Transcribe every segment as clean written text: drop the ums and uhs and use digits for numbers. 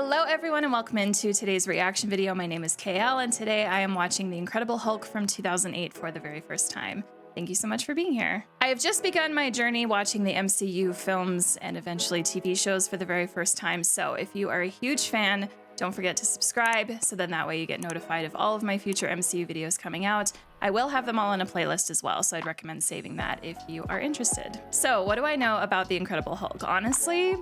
Hello everyone and welcome into today's reaction video. My name is KL and today I am watching The Incredible Hulk from 2008 for the very first time. Thank you so much for being here. I have just begun my journey watching the MCU films and eventually TV shows for the very first time, so if you are a huge fan, don't forget to subscribe so then that way you get notified of all of my future MCU videos coming out. I will have them all in a playlist as well, so I'd recommend saving that if you are interested. So what do I know about The Incredible Hulk? Honestly,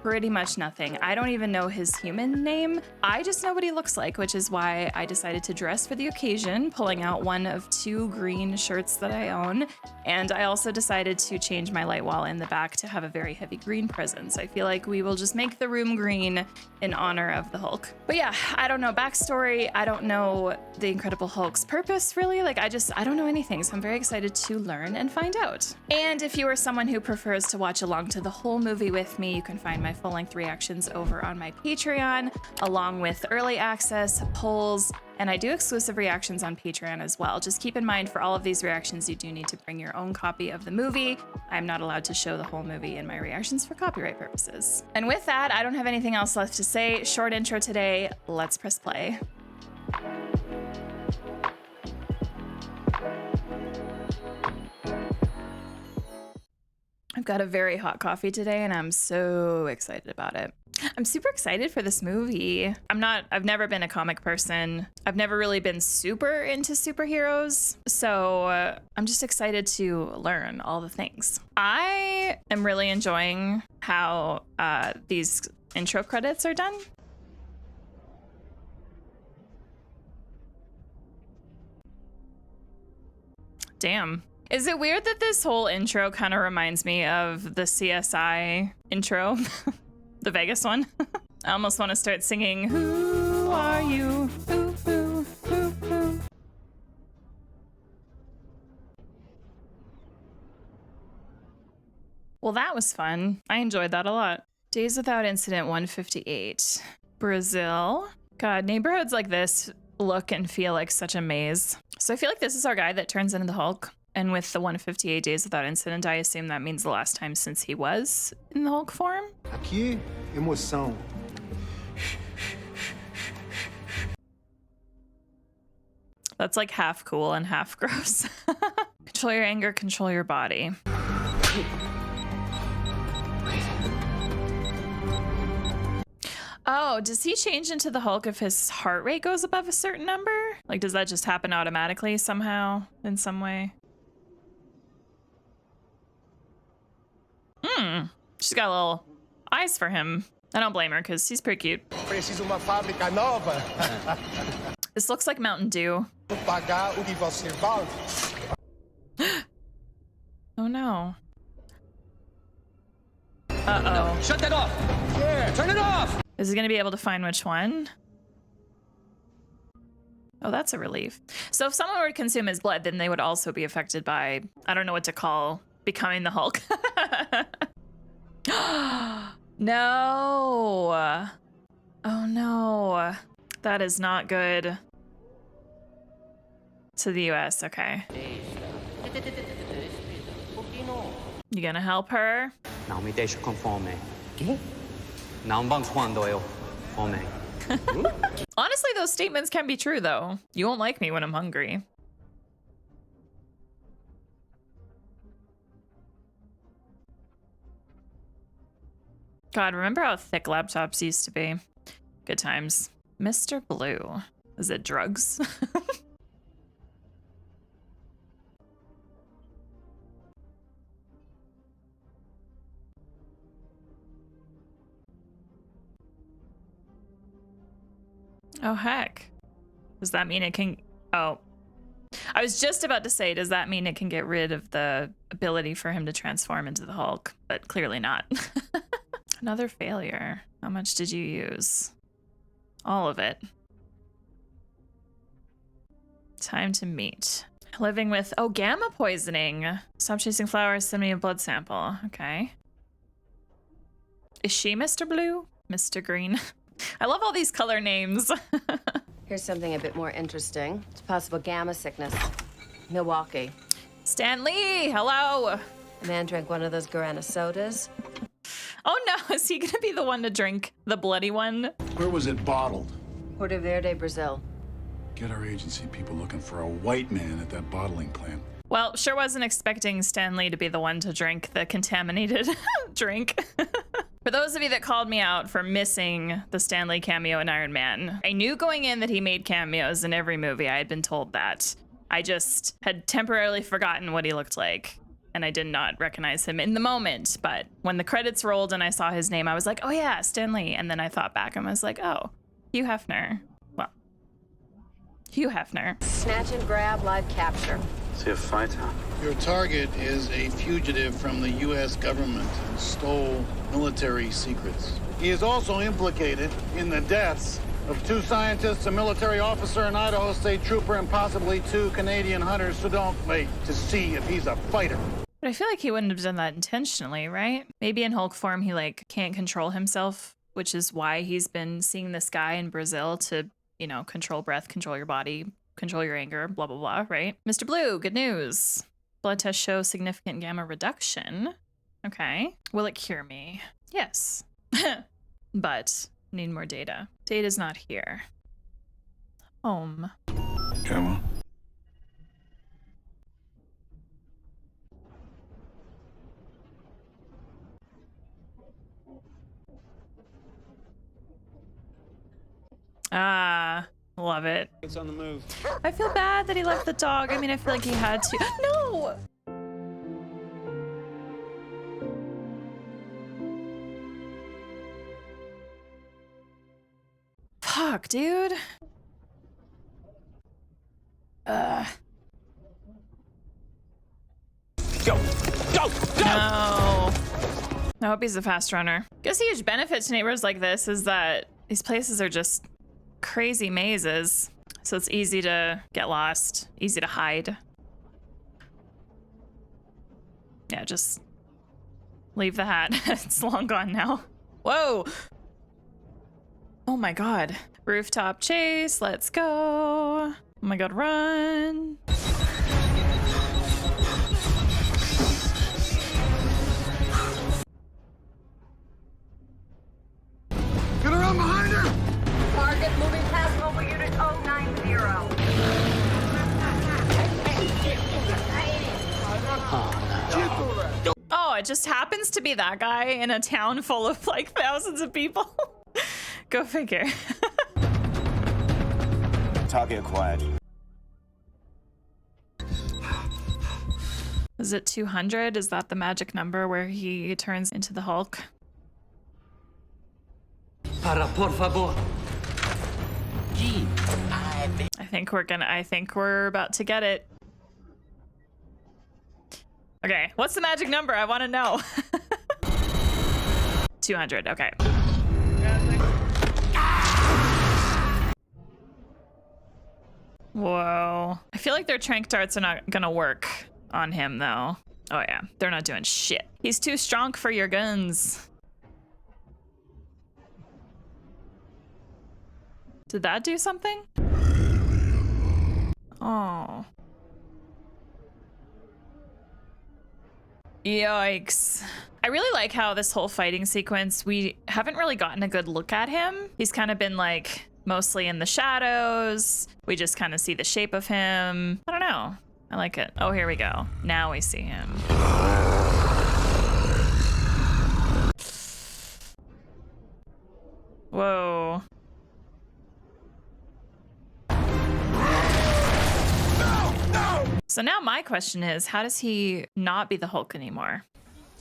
pretty much nothing. I don't even know his human name. I just know what he looks like, which is why I decided to dress for the occasion, pulling out one of two green shirts that I own. And I also decided to change my light wall in the back to have a very heavy green presence. I feel like we will just make the room green in honor of the Hulk. But yeah, I don't know backstory. I don't know the Incredible Hulk's purpose really. I don't know anything. So I'm very excited to learn and find out. And if you are someone who prefers to watch along to the whole movie with me, you can find my full-length reactions over on my Patreon, along with early access, polls, and I do exclusive reactions on Patreon as well. Just keep in mind for all of these reactions, you do need to bring your own copy of the movie. I'm not allowed to show the whole movie in my reactions for copyright purposes. And with that, I don't have anything else left to say. Short intro today, let's press play. I've got a very hot coffee today and I'm so excited about it. I'm super excited for this movie. I've never been a comic person. I've never really been super into superheroes. So I'm just excited to learn all the things. I am really enjoying how these intro credits are done. Damn. Is it weird that this whole intro kind of reminds me of the CSI intro? The Vegas one? I almost want to start singing, "Who are you? Who?" Well, that was fun. I enjoyed that a lot. Days Without Incident 158. Brazil. God, neighborhoods like this look and feel like such a maze. So I feel like this is our guy that turns into the Hulk. And with the 158 Days Without Incident, I assume that means the last time since he was in the Hulk form. Aqui, emoção. That's like half cool and half gross. Control your anger, control your body. Oh, does he change into the Hulk if his heart rate goes above a certain number? Like, does that just happen automatically somehow, in some way? She's got little eyes for him. I don't blame her because he's pretty cute. Preciso uma fábrica nova. This looks like Mountain Dew. Pagar o que você vale. Oh no. Uh-oh. No, shut that off! Yeah. Turn it off! Is he gonna be able to find which one? Oh, that's a relief. So if someone were to consume his blood, then they would also be affected by, I don't know what to call, becoming the Hulk. No. Oh no. That is not good. To the US, okay. You gonna help her? Não me deixa com fome. Não vamos quando eu fome. Honestly, those statements can be true though. You won't like me when I'm hungry. God, remember how thick laptops used to be? Good times. Mr. Blue. Is it drugs? Oh, heck. Does that mean it can... Oh. I was just about to say, does that mean it can get rid of the ability for him to transform into the Hulk? But clearly not. Another failure. How much did you use? All of it. Time to meet. Living with... Oh, gamma poisoning. Stop chasing flowers, send me a blood sample. Okay. Is she Mr. Blue? Mr. Green? I love all these color names. Here's something a bit more interesting. It's possible gamma sickness. Milwaukee. Stan Lee, hello. A man drank one of those Guarana sodas. Oh no, is he gonna be the one to drink the bloody one? Where was it bottled? Puerto Verde, Brazil. Get our agency people looking for a white man at that bottling plant. Well, sure wasn't expecting Stan Lee to be the one to drink the contaminated drink. For those of you that called me out for missing the Stan Lee cameo in Iron Man, I knew going in that he made cameos in every movie. I had been told that. I just had temporarily forgotten what he looked like, and I did not recognize him in the moment. But when the credits rolled and I saw his name, I was like, oh yeah, Stan Lee. And then I thought back and I was like, oh, Hugh Hefner. Well, Hugh Hefner. Snatch and grab, live capture. Is he a fighter? Your target is a fugitive from the U.S. government and stole military secrets. He is also implicated in the deaths of 2 scientists, a military officer, an Idaho State trooper, and possibly 2 Canadian hunters, so don't wait to see if he's a fighter. But I feel like he wouldn't have done that intentionally, right? Maybe in Hulk form, he like can't control himself, which is why he's been seeing this guy in Brazil to, you know, control breath, control your body, control your anger, blah, blah, blah, right? Mr. Blue, good news. Blood tests show significant gamma reduction. Okay. Will it cure me? Yes. But need more data. Data's not here. Home. Gamma. Ah, love it. It's on the move. I feel bad that he left the dog. I mean, I feel like he had to. No! Fuck, dude. Go! Go! Go! No. I hope he's a fast runner. Guess a huge benefit to neighbors like this is that these places are just crazy mazes. So it's easy to get lost, easy to hide. Yeah, just leave the hat. It's long gone now. Whoa. Oh my God. Rooftop chase, let's go. Oh my God, run. Get around behind her! Target moving past mobile unit 090. Oh, it just happens to be that guy in a town full of like thousands of people. Go figure. Target acquired. Is it 200? Is that the magic number where he turns into the Hulk? Para, por favor. Gee. I think we're about to get it. Okay, what's the magic number? I want to know. 200, okay. Whoa. I feel like their tranq darts are not gonna work on him though. Oh yeah, they're not doing shit. He's too strong for your guns. Did that do something? Oh. Yikes. I really like how this whole fighting sequence, we haven't really gotten a good look at him. He's kind of been like mostly in the shadows. We just kind of see the shape of him. I don't know. I like it. Oh, here we go. Now we see him. Whoa. So now my question is, how does he not be the Hulk anymore?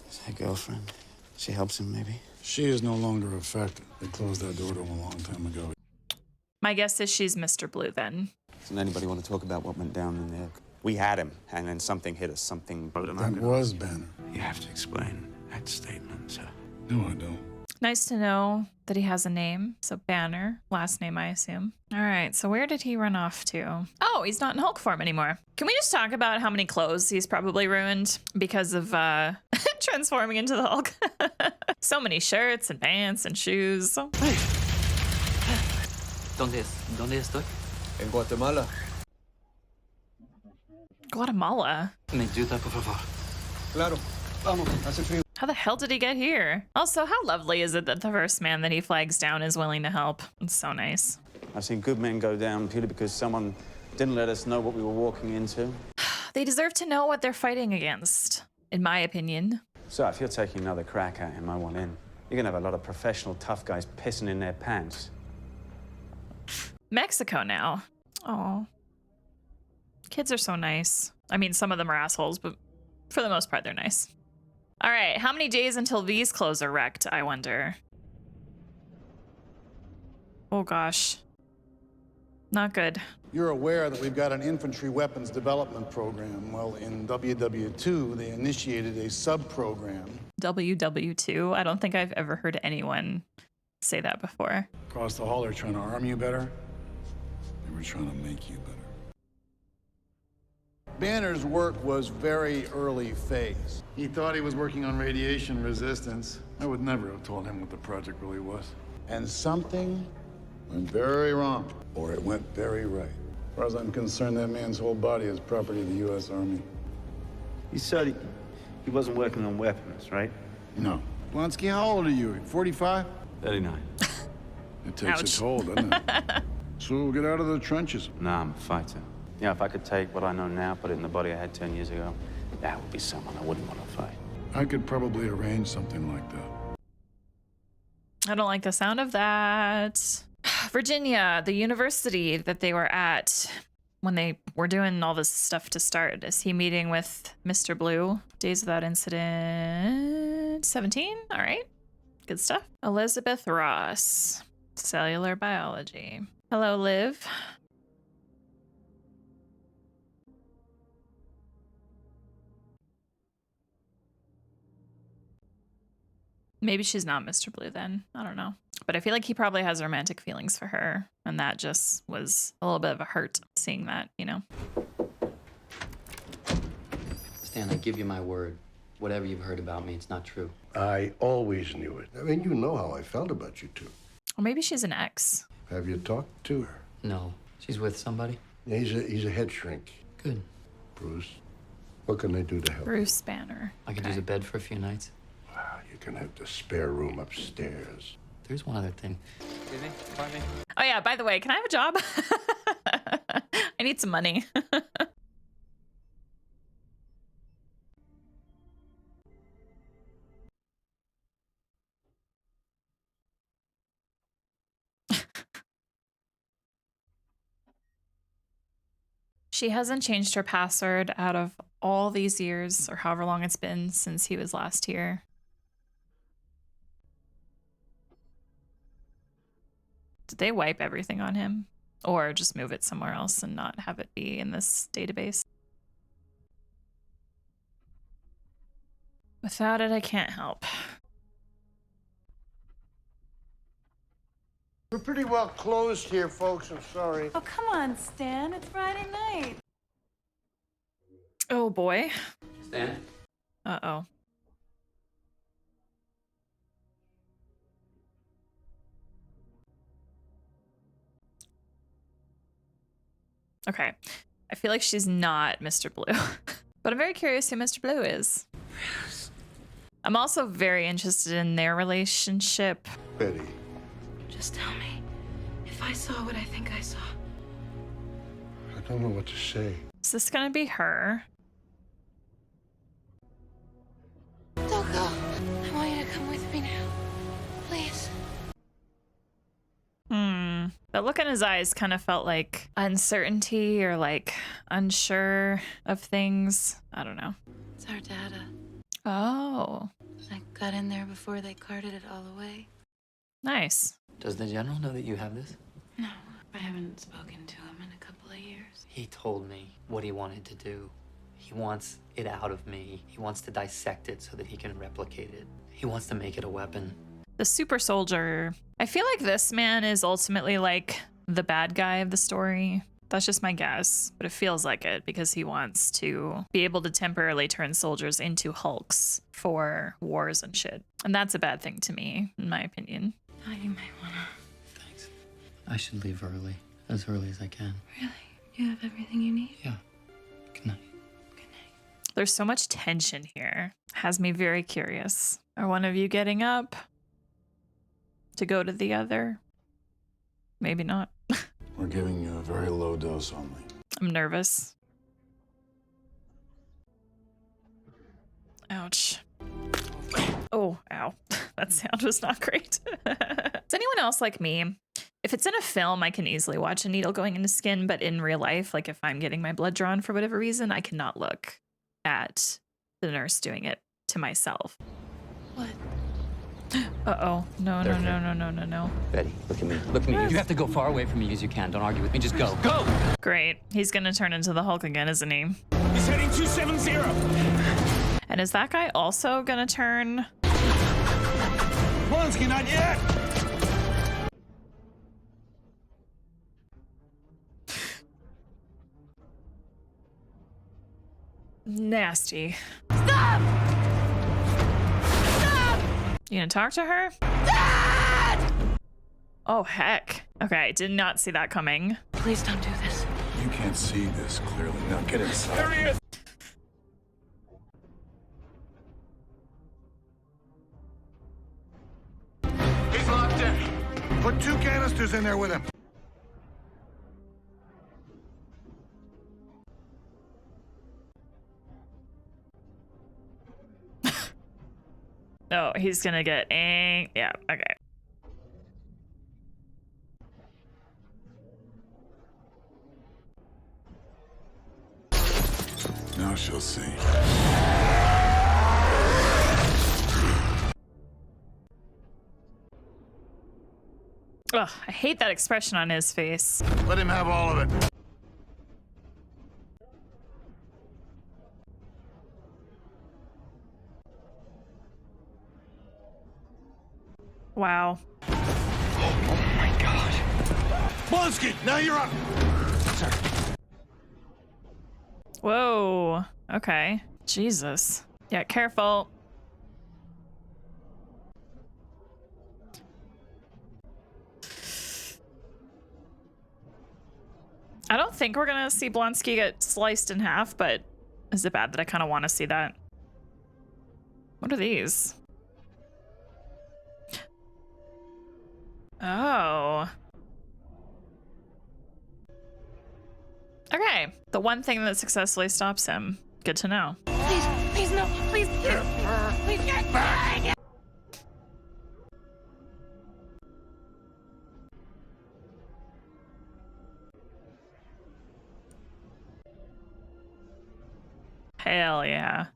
His girlfriend. She helps him, maybe. She is no longer effective. They closed that door to him a long time ago. My guess is she's Mr. Blue then. Doesn't anybody want to talk about what went down in there? We had him, and then something hit us. Something. That was Banner. You have to explain that statement, sir. No, I don't. Nice to know that he has a name. So Banner, last name, I assume. All right, so where did he run off to? Oh, he's not in Hulk form anymore. Can we just talk about how many clothes he's probably ruined because of transforming into the Hulk? So many shirts and pants and shoes. ¿Dónde estoy? En Guatemala. Guatemala? Me ayuda, por favor. Claro. Vamos, hace frío. How the hell did he get here? Also, how lovely is it that the first man that he flags down is willing to help? It's so nice. I've seen good men go down purely because someone didn't let us know what we were walking into. They deserve to know what they're fighting against, in my opinion. So if you're taking another crack at him, I want in. You're gonna have a lot of professional tough guys pissing in their pants. Mexico now. Oh, kids are so nice. I mean, some of them are assholes, but for the most part, they're nice. All right, how many days until these clothes are wrecked, I wonder? Oh gosh. Not good. You're aware that we've got an infantry weapons development program. Well, in WW2, they initiated a sub-program. WW2? I don't think I've ever heard anyone say that before. Across the hall, they're trying to arm you better. They were trying to make you better. Banner's work was very early phase. He thought he was working on radiation resistance. I would never have told him what the project really was. And something went very wrong. Or it went very right. As far as I'm concerned, that man's whole body is property of the U.S. Army. You said he wasn't working on weapons, right? No. Blonsky, how old are you? 45? 39. It takes Ouch. its toll, doesn't it? So get out of the trenches. Nah, I'm a fighter. Yeah, if I could take what I know now, put it in the body I had 10 years ago, that would be someone I wouldn't want to fight. I could probably arrange something like that. I don't like the sound of that. Virginia, the university that they were at when they were doing all this stuff to start. Is he meeting with Mr. Blue? Days of that incident. 17? All right. Good stuff. Elizabeth Ross, cellular biology. Hello, Liv. Maybe she's not Mr. Blue then. I don't know. But I feel like he probably has romantic feelings for her. And that just was a little bit of a hurt seeing that, you know? Stan, I give you my word. Whatever you've heard about me, it's not true. I always knew it. I mean, you know how I felt about you two. Or maybe she's an ex. Have you talked to her? No. She's with somebody? Yeah, he's a head shrink. Good. Bruce, what can I do to help? Bruce Banner. I could use a bed for a few nights. Wow, you can have the spare room upstairs. There's one other thing. Excuse me? Pardon me? Oh yeah, by the way, can I have a job? I need some money. She hasn't changed her password out of all these years, or however long it's been since he was last here. Did they wipe everything on him? Or just move it somewhere else and not have it be in this database? Without it, I can't help. We're pretty well closed here, folks. I'm sorry. Oh, come on, Stan. It's Friday night. Oh boy. Stan? Uh-oh. Okay. I feel like she's not Mr. Blue. But I'm very curious who Mr. Blue is. I'm also very interested in their relationship. Betty, Just tell me if I saw what I think I saw. I don't know what to say. Is this gonna be her? Don't go. I want you to come with me now. Please. That look in his eyes kind of felt like uncertainty or like unsure of things. I don't know. It's our data. Oh, I got in there before they carted it all away. nice. Does the general know that you have this? No, I haven't spoken to him in a couple of years. He told me what he wanted to do. He wants it out of me. He wants to dissect it so that he can replicate it. He wants to make it a weapon. The super soldier. I feel like this man is ultimately like the bad guy of the story. That's just my guess, but it feels like it because he wants to be able to temporarily turn soldiers into Hulks for wars and shit. And that's a bad thing to me, in my opinion. Oh, you might wanna. Thanks. I should leave early. As early as I can. Really? You have everything you need? Yeah. Good night. Good night. There's so much tension here. has me very curious. Are one of you getting up to go to the other? Maybe not. We're giving you a very low dose only. I'm nervous. Ouch. Oh, ow. That sound was not great. Is anyone else like me? If it's in a film, I can easily watch a needle going into skin, but in real life, like if I'm getting my blood drawn for whatever reason, I cannot look at the nurse doing it to myself. What? Uh-oh. No, no, no, no, no, no, no. Betty, look at me. Look at me. You have to go far away from me as you can. Don't argue with me. Just go. Go! Great. He's gonna turn into the Hulk again, isn't he? He's heading 270. And is that guy also gonna turn? Blonsky, not yet. Nasty. Stop! Stop! You gonna talk to her? Dad! Oh, heck. Okay, I did not see that coming. Please don't do this. You can't see this clearly. Now get inside. There he is. He's locked in. Put 2 canisters in there with him. Oh, he's gonna get yeah, okay. Now she'll see. Ugh, I hate that expression on his face. Let him have all of it. Wow. Oh my God. Blonsky, now you're up. Sir. Whoa. Okay. Jesus. Yeah, careful. I don't think we're gonna see Blonsky get sliced in half, but is it bad that I kind of want to see that? What are these? Oh. Okay. The one thing that successfully stops him. Good to know. Please, please, no. Please. Please get back. Hell yeah.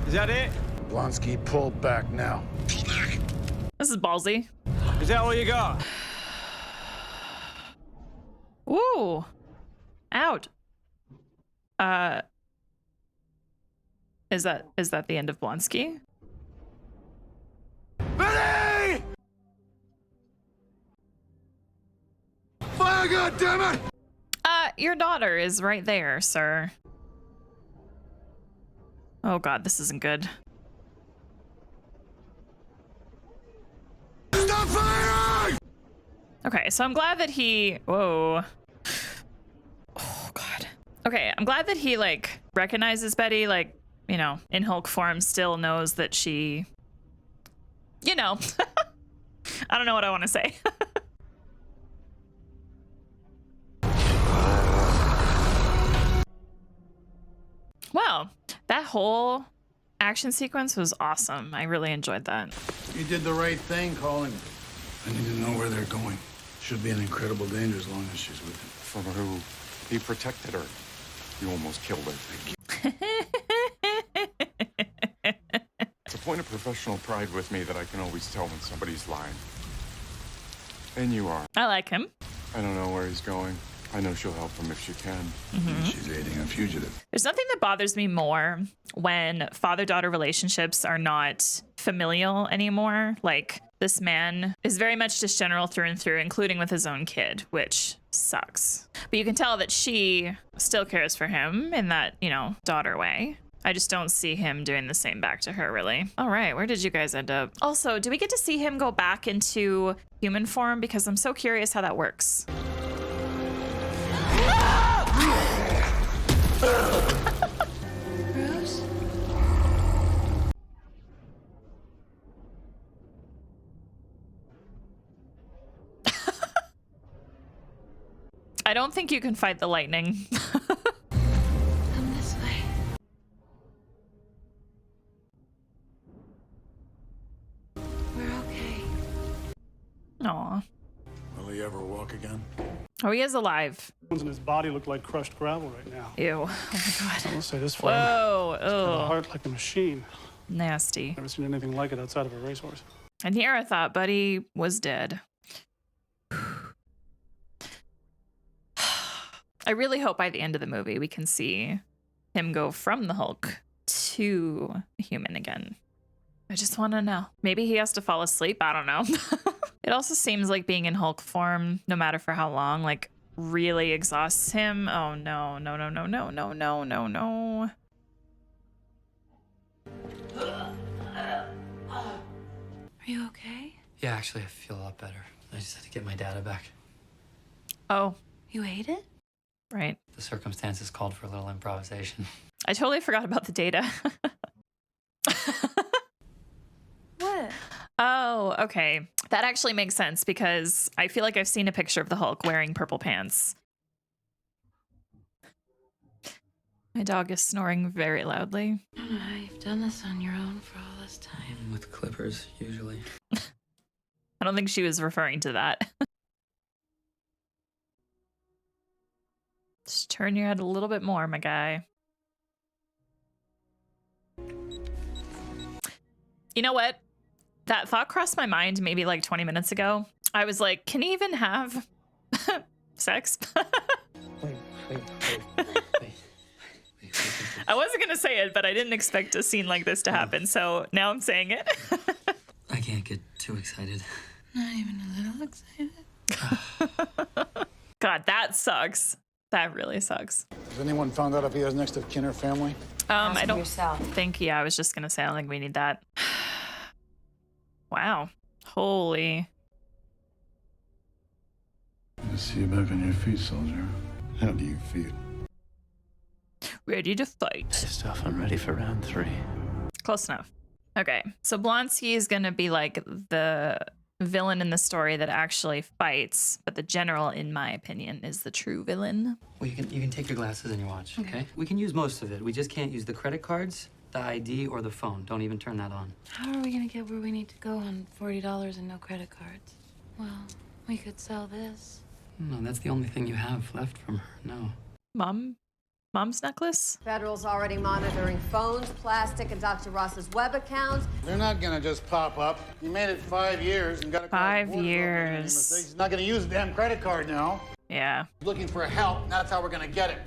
Is that it? Blonsky, pull back now. This is ballsy. Is that all you got? Ooh. Out. Is that the end of Blonsky? Betty! Fire, goddammit! Your daughter is right there, sir. Oh god, this isn't good. Stop firing! Okay, so I'm glad that he... Whoa. Oh god. Okay, I'm glad that he, like, recognizes Betty, like, you know, in Hulk form, still knows that she... You know. I don't know what I want to say. Well, that whole action sequence was awesome. I really enjoyed that. You did the right thing calling. I need to know where they're going. Should be in incredible danger as long as she's with him. From who? He protected her. You almost killed her. It's a point of professional pride with me that I can always tell when somebody's lying. And you are. I like him. I don't know where he's going. I know she'll help him if she can. And she's aiding a fugitive. There's nothing that bothers me more when father-daughter relationships are not familial anymore. Like, this man is very much just general through and through, including with his own kid, which sucks. But you can tell that she still cares for him in that, you know, daughter way. I just don't see him doing the same back to her, really. All right, where did you guys end up? Also, do we get to see him go back into human form? Because I'm so curious how that works. Bruce? I don't think you can fight the lightning. Come this way. We're okay. Aw. Will he ever walk again? Oh, he is alive. And his body looked like crushed gravel right now. Ew. Oh my god. I will say this for him. Whoa. He's got a Oh. heart like a machine. Nasty. Never seen anything like it outside of a racehorse. And here I thought Buddy was dead. I really hope by the end of the movie we can see him go from the Hulk to human again. I just want to know. Maybe he has to fall asleep. I don't know. It also seems like being in Hulk form, no matter for how long, like really exhausts him. Oh no, no, no, no, no, no, no, no, no. Are you okay? Yeah, actually, I feel a lot better. I just had to get my data back. Oh, You ate it? right. The circumstances called for a little improvisation. I totally forgot about the data. What? Oh, okay. That actually makes sense because I feel like I've seen a picture of the Hulk wearing purple pants. My dog is snoring very loudly. I don't know how you've done this on your own for all this time. With clippers, usually. I don't think she was referring to that. Just turn your head a little bit more, my guy. You know what? That thought crossed my mind maybe like 20 minutes ago. I was like, can he even have sex? I wasn't going to say it, but I didn't expect a scene like this to happen. So now I'm saying it. I can't get too excited. Not even a little excited. God, that sucks. That really sucks. Has anyone found out if he has next of kin or family? I don't yourself. think, yeah, I was just going to say, I don't think we need that. Wow. Holy. Good to see you back on your feet, soldier. How do you feel? Ready to fight. Stuff, I'm ready for round 3. Close enough. Okay, so Blonsky is going to be like the villain in the story that actually fights, but the general, in my opinion, is the true villain. Well, you can take your glasses and your watch, okay? We can use most of it. We just can't use the credit cards, the ID, or the phone. Don't even turn that on. How are we gonna get where we need to go on $40 and no credit cards? Well, we could sell this. No, that's the only thing you have left from her. No. Mom's necklace? Federal's already monitoring phones, plastic, and Dr. Ross's web accounts. They're not gonna just pop up. You made it 5 years and got a 5 years. He's not gonna use the damn credit card now. Yeah. Looking for help, and that's how we're gonna get it.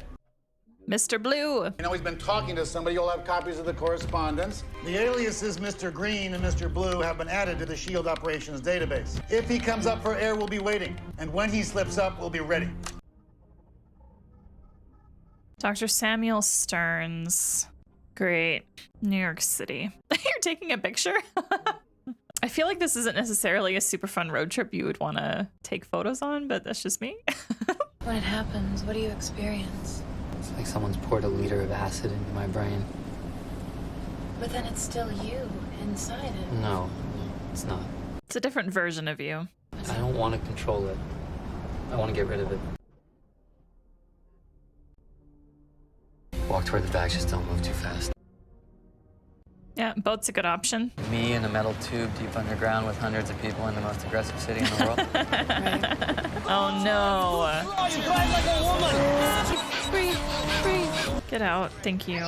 Mr. Blue. You know, he's been talking to somebody. You'll have copies of the correspondence. The aliases Mr. Green and Mr. Blue have been added to the SHIELD operations database. If he comes up for air, we'll be waiting. And when he slips up, we'll be ready. Dr. Samuel Stearns. Great. New York City. You're taking a picture? I feel like this isn't necessarily a super fun road trip you would want to take photos on, but that's just me. When it happens, what do you experience? It's like someone's poured a liter of acid into my brain. But then it's still you inside it. No, it's not. It's a different version of you. I don't want to control it. I want to get rid of it. Walk toward the back, just don't move too fast. Yeah, boat's a good option. Me in a metal tube deep underground with hundreds of people in the most aggressive city in the world. Oh no. Breathe, breathe. Get out. Thank you.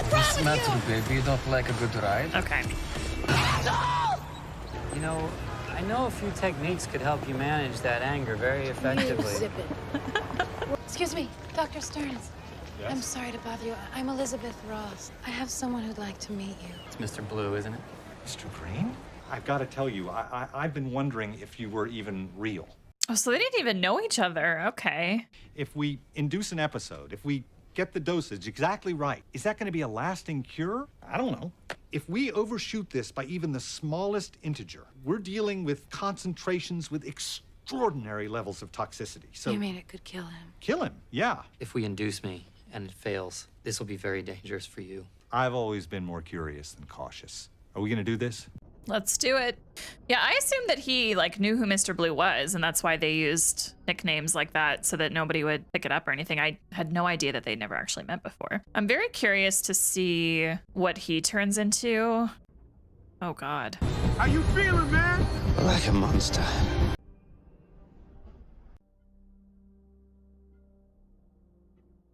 What's the matter, baby? You don't like a good ride? Okay. You know, I know a few techniques could help you manage that anger very effectively. Zip it. Excuse me, Dr. Stearns. Yes? I'm sorry to bother you. I'm Elizabeth Ross. I have someone who'd like to meet you. It's Mr. Blue, isn't it? Mr. Green? I've got to tell you, I've been wondering if you were even real. Oh, so they didn't even know each other. Okay. If we induce an episode, if we get the dosage exactly right, is that going to be a lasting cure? I don't know. If we overshoot this by even the smallest integer, we're dealing with concentrations with extreme extraordinary levels of toxicity. So You mean it could kill him? kill him, yeah. If we induce me and it fails, this will be very dangerous for you. I've always been more curious than cautious. Are we gonna do this? Let's do it. Yeah, I assumed that he like knew who Mr. Blue was, and that's why they used nicknames like that so that nobody would pick it up or anything. I had no idea that they'd never actually met before. I'm very curious to see what he turns into. Oh God. How you feeling, man? Like a monster.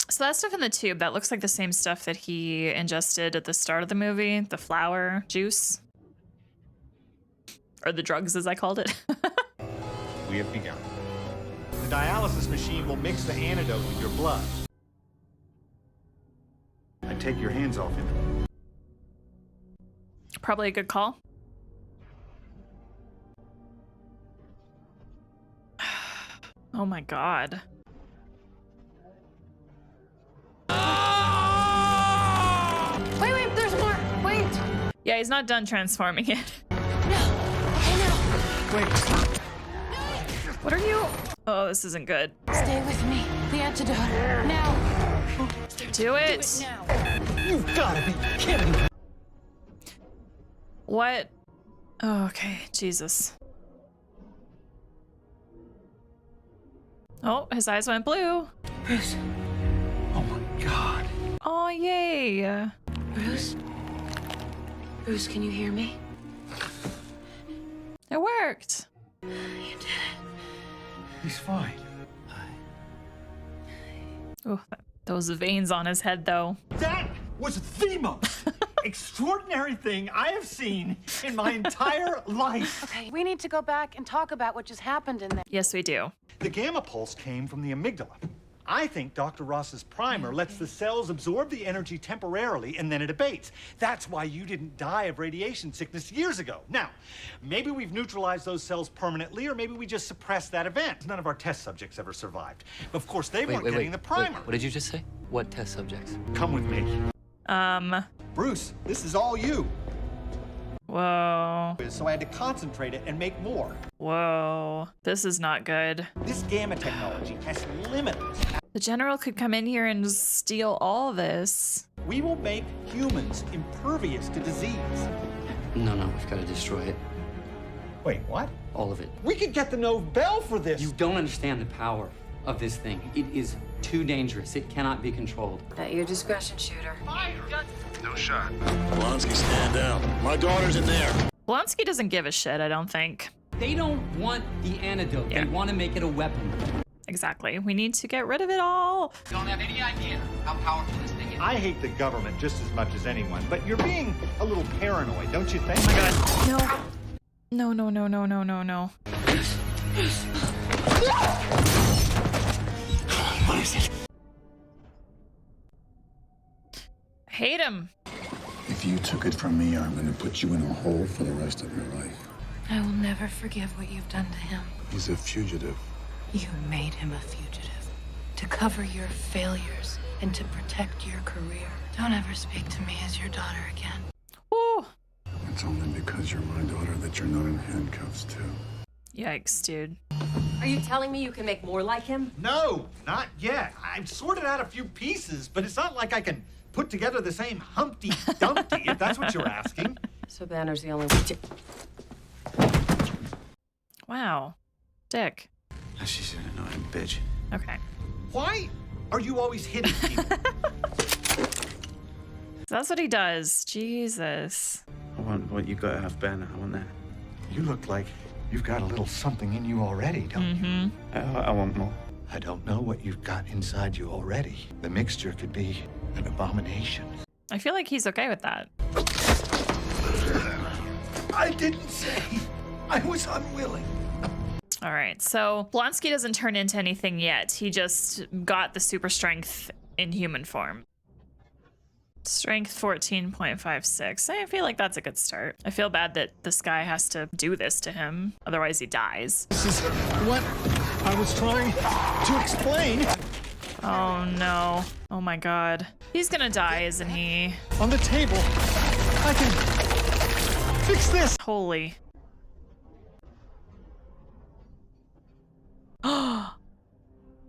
So that stuff in the tube, that looks like the same stuff that he ingested at the start of the movie, the flower juice. Or the drugs, as I called it. We have begun. The dialysis machine will mix the antidote with your blood. I take your hands off him. Probably a good call. Oh my God. Wait, there's more. Wait. Yeah, he's not done transforming yet. Wait. What are you? Oh, this isn't good. Stay with me. The antidote. Now. Do it. Now. You've gotta be kidding me. What? Oh, okay, Jesus. Oh, his eyes went blue. Bruce. Oh my God. Oh, yay. Bruce? Bruce, can you hear me? It worked. You did it. He's fine. Ooh, those veins on his head, though. That was the most extraordinary thing I have seen in my entire life. Okay, we need to go back and talk about what just happened in there. Yes, we do. The gamma pulse came from the amygdala. I think Dr. Ross's primer lets the cells absorb the energy temporarily and then it abates. That's why you didn't die of radiation sickness years ago. Now, maybe we've neutralized those cells permanently, or maybe we just suppressed that event. None of our test subjects ever survived. Of course, they weren't getting the primer. What did you just say? What test subjects? Come with me. Bruce, this is all you. Whoa. So I had to concentrate it and make more. Whoa. This is not good. This gamma technology has limits. The general could come in here and steal all this. We will make humans impervious to disease. No, we've got to destroy it. Wait, what? All of it. We could get the Nobel for this. You don't understand the power of this thing. It is too dangerous. It cannot be controlled. At your discretion, shooter. No shot. Blonsky, stand down. My daughter's in there. Blonsky doesn't give a shit, I don't think. They don't want the antidote. Yeah. They want to make it a weapon. Exactly. We need to get rid of it all. You don't have any idea how powerful this thing is. I hate the government just as much as anyone, but you're being a little paranoid, don't you think? Oh my God. No. No. What is it? I hate him. If you took it from me, I'm gonna put you in a hole for the rest of your life. I will never forgive what you've done to him. He's a fugitive. You made him a fugitive. To cover your failures and to protect your career. Don't ever speak to me as your daughter again. Ooh. It's only because you're my daughter that you're not in handcuffs, too. Yikes, dude. Are you telling me you can make more like him? No, not yet. I've sorted out a few pieces, but it's not like I can put together the same Humpty Dumpty, if that's what you're asking. So Banner's the only one. Wow. Dick. She's an annoying bitch. Okay. Why are you always hitting people? That's what he does. Jesus. I want what you got out of Banner. I want that. You look like you've got a little something in you already, don't you? I want more. I don't know what you've got inside you already. The mixture could be an abomination. I feel like he's okay with that. I didn't say. I was unwilling. All right, so Blonsky doesn't turn into anything yet. He just got the super strength in human form. Strength 14.56. I feel like that's a good start. I feel bad that this guy has to do this to him. Otherwise he dies. This is what I was trying to explain. Oh no. Oh my God. He's gonna die, isn't he? On the table. I can fix this. Holy.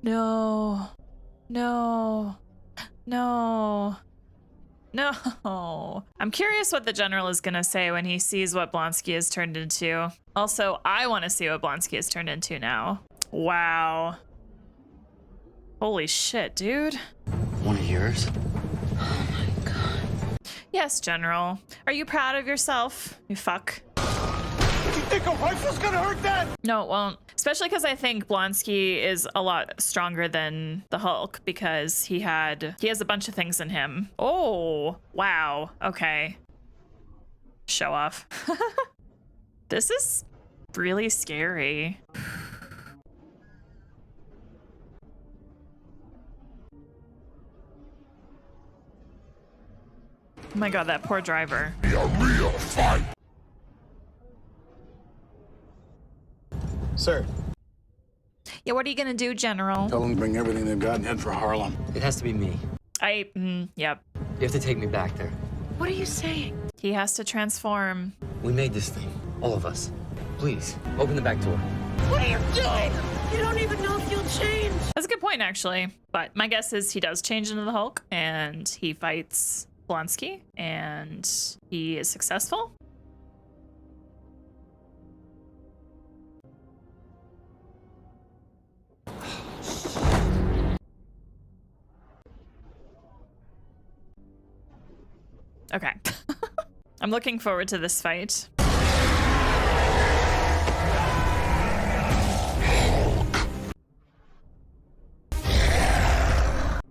No. No. No. No. I'm curious what the general is gonna say when he sees what Blonsky has turned into. Also, I want to see what Blonsky has turned into now. Wow. Holy shit, dude. One of yours? Yes, General. Are you proud of yourself? You fuck. You think a rifle's gonna hurt that? No, it won't. Especially because I think Blonsky is a lot stronger than the Hulk because he has a bunch of things in him. Oh, wow. Okay. Show off. This is really scary. Oh my god, that poor driver. Be a real fight. Sir, Yeah, what are you gonna do, General? tell them to bring everything they've got and head for Harlem. It has to be me. Yep. You have to take me back there. What are you saying? He has to transform. We made this thing. All of us. Please, open the back door. What are you doing? You don't even know if you'll change. That's a good point, actually. But my guess is he does change into the Hulk, and he fights Blonsky, and he is successful. Okay. I'm looking forward to this fight.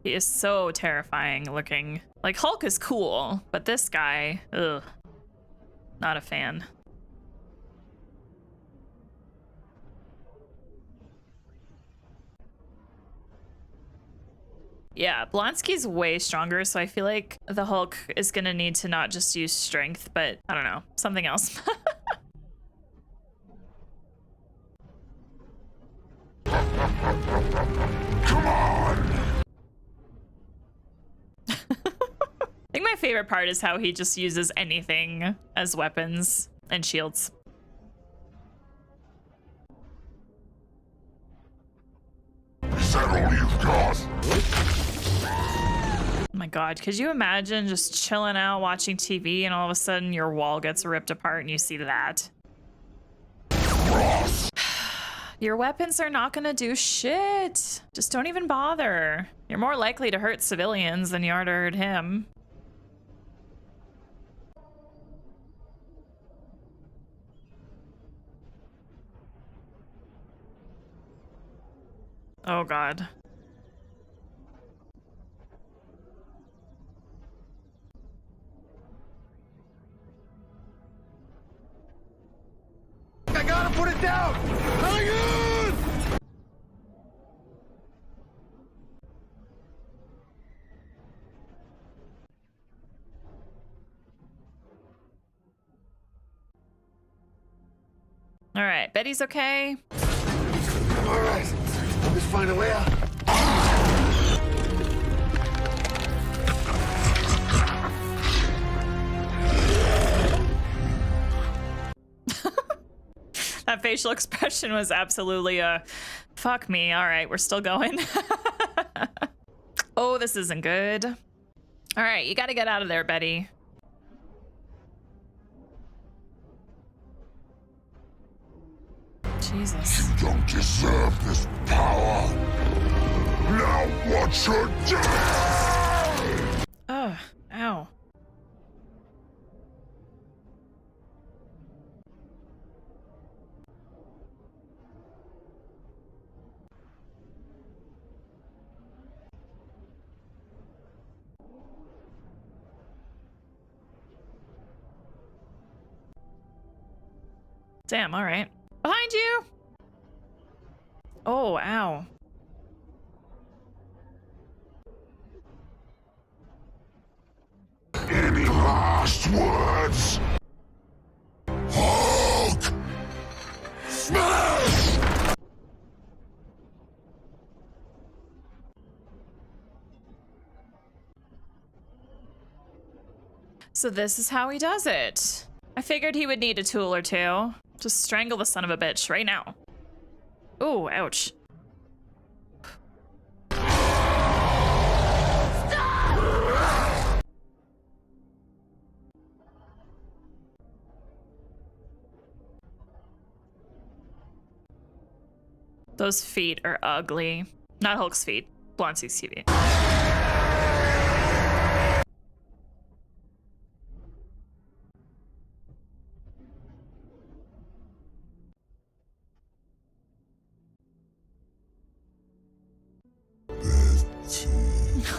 He is so terrifying looking. Like, Hulk is cool, but this guy, ugh, not a fan. Yeah, Blonsky's way stronger, so I feel like the Hulk is gonna need to not just use strength, but I don't know, something else. Come on! I think my favorite part is how he just uses anything as weapons and shields. Is that all you've got? Oh my god, could you imagine just chilling out watching TV and all of a sudden your wall gets ripped apart and you see that? Your weapons are not gonna do shit. Just don't even bother. You're more likely to hurt civilians than you are to hurt him. Oh god. I gotta put it down! Hang on! All right, Betty's okay. All right, let's find a way out. That facial expression was absolutely a fuck me. All right, we're still going. Oh, this isn't good. All right, you got to get out of there, Betty. Jesus. You don't deserve this power. Now watch your death! Ugh, ow. Damn, all right. Behind you! Oh, ow. Any last words? Hulk! Smash! So this is how he does it. I figured he would need a tool or two. Just strangle the son of a bitch right now. Ooh, ouch. Those feet are ugly. Not Hulk's feet, Blonsky's feet.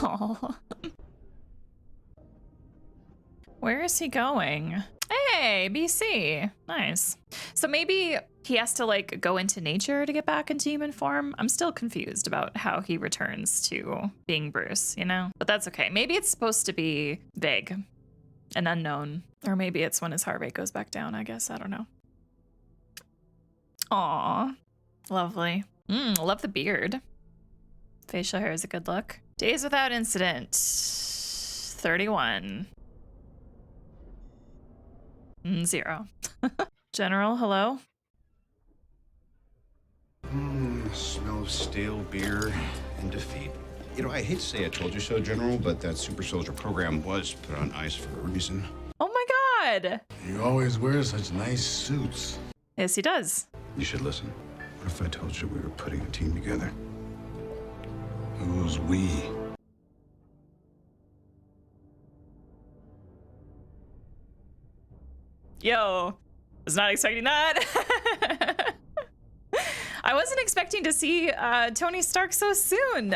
Oh. Where is he going? Hey, BC. Nice. So maybe he has to like go into nature to get back into human form. I'm still confused about how he returns to being Bruce, you know? But that's okay. Maybe it's supposed to be vague and unknown. Or maybe it's when his heart rate goes back down, I guess. I don't know. Aw. Lovely. Love the beard. Facial hair is a good look. Days without incident. 31. 0. General, hello? Smell of stale beer and defeat. You know, I hate to say I told you so, General, but that super soldier program was put on ice for a reason. Oh my god! You always wear such nice suits. Yes, he does. You should listen. What if I told you we were putting a team together? Who's we? Yo, was not expecting that. I wasn't expecting to see Tony Stark so soon.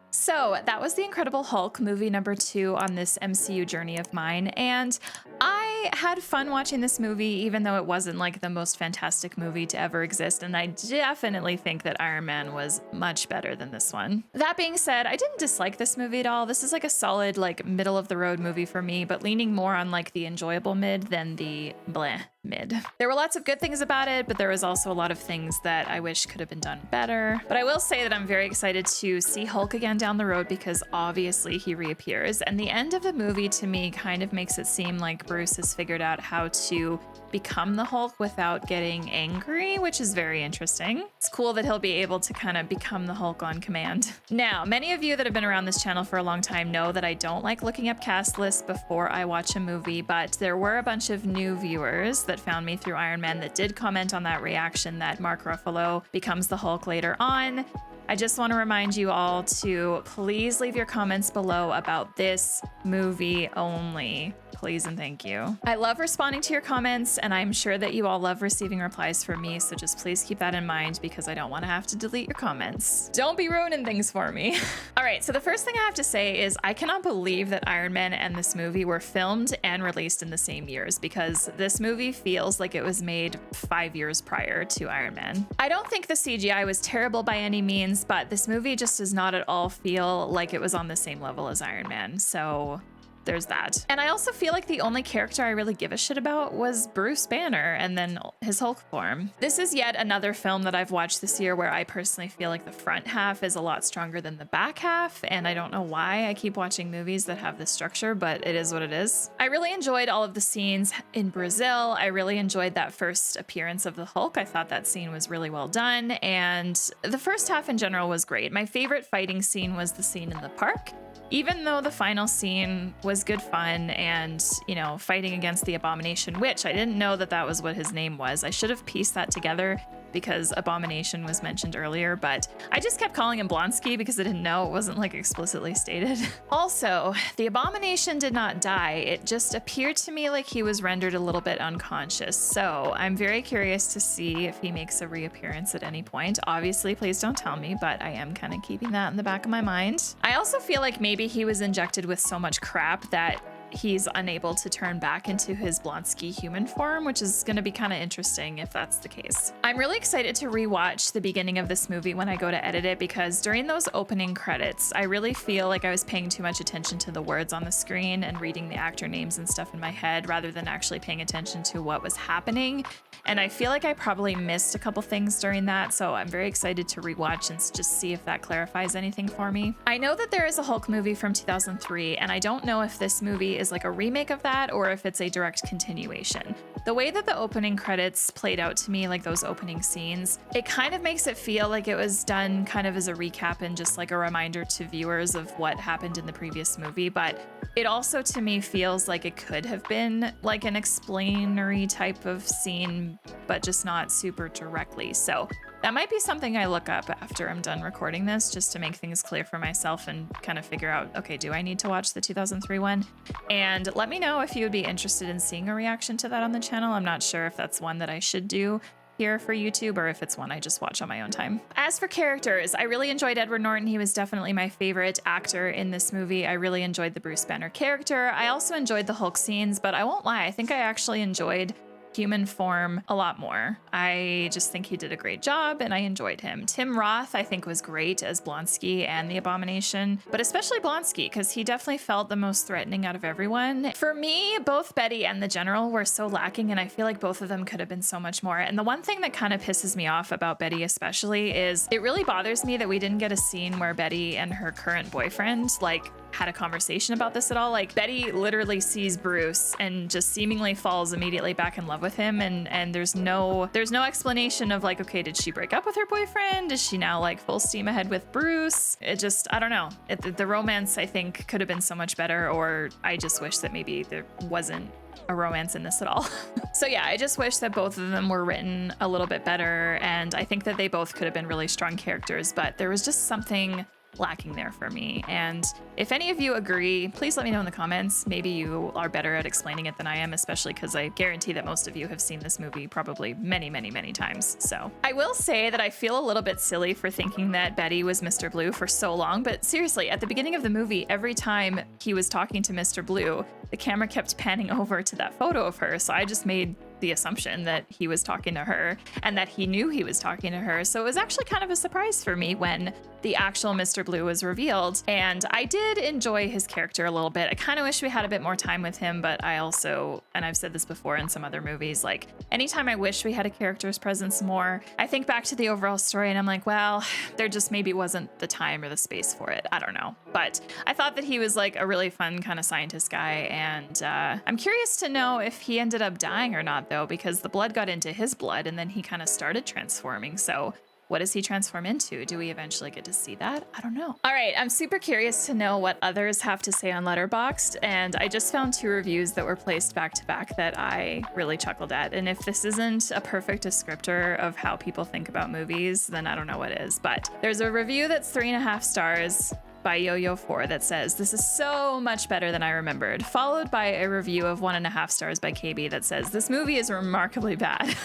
So that was The Incredible Hulk, movie number 2 on this MCU journey of mine. And I had fun watching this movie, even though it wasn't like the most fantastic movie to ever exist. And I definitely think that Iron Man was much better than this one. That being said, I didn't dislike this movie at all. This is like a solid, like middle of the road movie for me, but leaning more on like the enjoyable mid than the bleh mid. There were lots of good things about it, but there was also a lot of things that I wish could have been done better. But I will say that I'm very excited to see Hulk again down the road because obviously he reappears. And the end of the movie to me kind of makes it seem like Bruce has figured out how to become the Hulk without getting angry, which is very interesting. It's cool that he'll be able to kind of become the Hulk on command. Now, many of you that have been around this channel for a long time know that I don't like looking up cast lists before I watch a movie, but there were a bunch of new viewers that found me through Iron Man that did comment on that reaction that Mark Ruffalo becomes the Hulk later on. I just want to remind you all to please leave your comments below about this movie only. Please and thank you. I love responding to your comments, and I'm sure that you all love receiving replies from me, so just please keep that in mind because I don't want to have to delete your comments. Don't be ruining things for me. All right, so the first thing I have to say is I cannot believe that Iron Man and this movie were filmed and released in the same years because this movie feels like it was made 5 years prior to Iron Man. I don't think the CGI was terrible by any means, but this movie just does not at all feel like it was on the same level as Iron Man, so there's that. And I also feel like the only character I really give a shit about was Bruce Banner and then his Hulk form. This is yet another film that I've watched this year where I personally feel like the front half is a lot stronger than the back half, and I don't know why I keep watching movies that have this structure, but it is what it is. I really enjoyed all of the scenes in Brazil. I really enjoyed that first appearance of the Hulk. I thought that scene was really well done, and the first half in general was great. My favorite fighting scene was the scene in the park. Even though the final scene was good fun and, you know, fighting against the Abomination, which I didn't know that that was what his name was. I should have pieced that together because Abomination was mentioned earlier, but I just kept calling him Blonsky because I didn't know. It wasn't like explicitly stated. Also, the Abomination did not die. It just appeared to me like he was rendered a little bit unconscious. So I'm very curious to see if he makes a reappearance at any point. Obviously, please don't tell me, but I am kind of keeping that in the back of my mind. I also feel like maybe he was injected with so much crap that he's unable to turn back into his Blonsky human form, which is going to be kind of interesting if that's the case. I'm really excited to rewatch the beginning of this movie when I go to edit it because during those opening credits, I really feel like I was paying too much attention to the words on the screen and reading the actor names and stuff in my head rather than actually paying attention to what was happening. And I feel like I probably missed a couple things during that, so I'm very excited to rewatch and just see if that clarifies anything for me. I know that there is a Hulk movie from 2003, and I don't know if this movie is like a remake of that or if it's a direct continuation. The way that the opening credits played out to me, like those opening scenes, it kind of makes it feel like it was done kind of as a recap and just like a reminder to viewers of what happened in the previous movie, but it also to me feels like it could have been like an explainery type of scene, but just not super directly. So that might be something I look up after I'm done recording this, just to make things clear for myself and kind of figure out, okay, do I need to watch the 2003 one? And let me know if you would be interested in seeing a reaction to that on the channel. I'm not sure if that's one that I should do here for YouTube or if it's one I just watch on my own time. As for characters, I really enjoyed Edward Norton. He was definitely my favorite actor in this movie. I really enjoyed the Bruce Banner character. I also enjoyed the Hulk scenes, but I won't lie, I think I actually enjoyed human form a lot more. I just think he did a great job and I enjoyed him. Tim Roth, I think, was great as Blonsky and the Abomination, but especially Blonsky, because he definitely felt the most threatening out of everyone. For me, both Betty and the General were so lacking, and I feel like both of them could have been so much more. And the one thing that kind of pisses me off about Betty especially is it really bothers me that we didn't get a scene where Betty and her current boyfriend, like, had a conversation about this at all. Like, Betty literally sees Bruce and just seemingly falls immediately back in love with him, and there's no explanation of like, okay, did she break up with her boyfriend? Is she now like full steam ahead with Bruce? It just, I don't know. The romance, I think, could have been so much better, or I just wish that maybe there wasn't a romance in this at all. So yeah, I just wish that both of them were written a little bit better, and I think that they both could have been really strong characters, but there was just something lacking there for me. And if any of you agree, please let me know in the comments. Maybe you are better at explaining it than I am, especially because I guarantee that most of you have seen this movie probably many, many, many times. So I will say that I feel a little bit silly for thinking that Betty was Mr. Blue for so long, but seriously, at the beginning of the movie, every time he was talking to Mr. Blue, the camera kept panning over to that photo of her. So I just made the assumption that he was talking to her and that he knew he was talking to her. So it was actually kind of a surprise for me when the actual Mr. Blue was revealed. And I did enjoy his character a little bit. I kind of wish we had a bit more time with him, but I also, and I've said this before in some other movies, like anytime I wish we had a character's presence more, I think back to the overall story and I'm like, well, there just maybe wasn't the time or the space for it. I don't know. But I thought that he was like a really fun kind of scientist guy. And I'm curious to know if he ended up dying or not, though, because the blood got into his blood and then he kind of started transforming. So what does he transform into? Do we eventually get to see that? I don't know. All right, I'm super curious to know what others have to say on Letterboxd, and I just found 2 reviews that were placed back to back that I really chuckled at. And if this isn't a perfect descriptor of how people think about movies, then I don't know what is. But there's a review that's 3.5 stars by Yo-Yo4 that says, "This is so much better than I remembered," followed by a review of 1.5 stars by KB that says, "This movie is remarkably bad."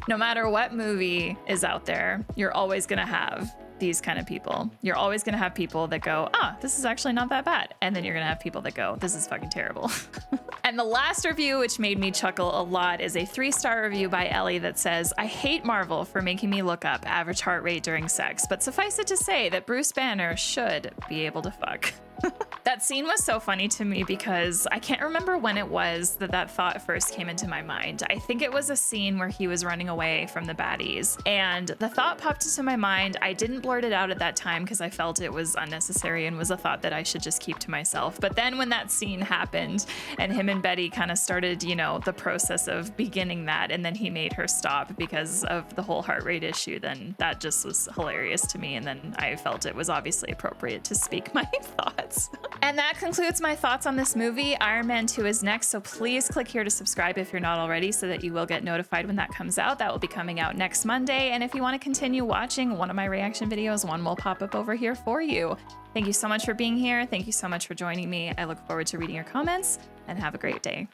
No matter what movie is out there, you're always gonna have these kind of people. You're always gonna have people that go, this is actually not that bad. And then you're gonna have people that go, this is fucking terrible. And the last review, which made me chuckle a lot, is a 3-star review by Ellie that says, "I hate Marvel for making me look up average heart rate during sex, but suffice it to say that Bruce Banner should be able to fuck." That scene was so funny to me because I can't remember when it was that thought first came into my mind. I think it was a scene where he was running away from the baddies, and the thought popped into my mind. I didn't blurt it out at that time because I felt it was unnecessary and was a thought that I should just keep to myself. But then when that scene happened and him and Betty kind of started, you know, the process of beginning that, and then he made her stop because of the whole heart rate issue, then that just was hilarious to me. And then I felt it was obviously appropriate to speak my thoughts. And that concludes my thoughts on this movie. Iron Man 2 is next, so please click here to subscribe if you're not already so that you will get notified when that comes out. That will be coming out next Monday. And if you want to continue watching one of my reaction videos, one will pop up over here for you. Thank you so much for being here. Thank you so much for joining me. I look forward to reading your comments, and have a great day.